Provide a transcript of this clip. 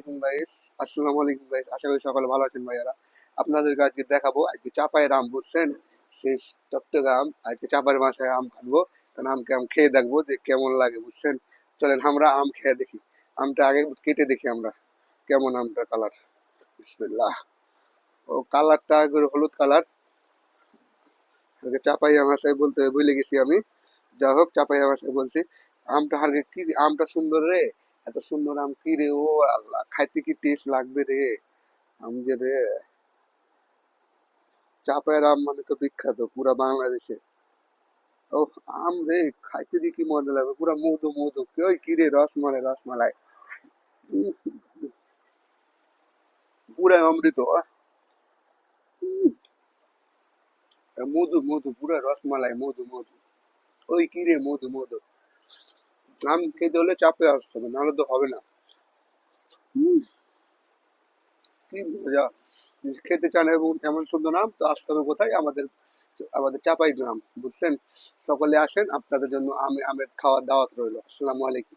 Guys, আসসালামু আলাইকুম guys. আশা করি সকলে ভালো আছেন ভাইয়ারা। আপনাদেরকে আজকে দেখাবো আজকে চাপায়ের আম, বুঝছেন? সেই টকটকে আম। আজকে চাপায়ের বাসায় আম কাটবো। কারণ আমকে আম খেয়ে দেখবো যে কেমন লাগে, বুঝছেন? চলেন আমরা আম খেয়ে দেখি। আমটা আগে কেটে দেখি আমরা কেমন আমটার কালার। বিসমিল্লাহ। ও কালারটা একবারে হলুদ কালার। চাপাই আম আছে বলতে ভুলে গেছি আমি। যা হোক, চাপাই আম আছে বলছি। আমটা আগে কি আমটা সুন্দর রে। এত সুন্দর আম কি রে, ও আল্লাহ, খাইতে কি টেস্ট লাগবে রে। আম যে রে, চাপায়ের আম মানে তো বিখ্যাত পুরা বাংলাদেশে। ও আম রে, খাইতে দিয়ে কি মজা লাগবে, পুরা মধু মধু। ওই কি রে, রসমালাই রসমালাই। উম, পুরা অমৃত। উম, মধু মধু, পুরা রসমালাই, মধু মধু। ওই কি রে, মধু মধু। আম খেতে হলে চাপে আসতে হবে, নাহলে তো হবে না। উম, কি মজা। খেতে চান এবং এমন সুন্দর আম, তো আসতে হবে কোথায়? আমাদের আমাদের চাপাই গ্রাম, বুঝছেন? সকলে আসেন, আপনাদের জন্য আমের খাওয়ার দাওয়াত রইলো। আসসালামু আলাইকুম।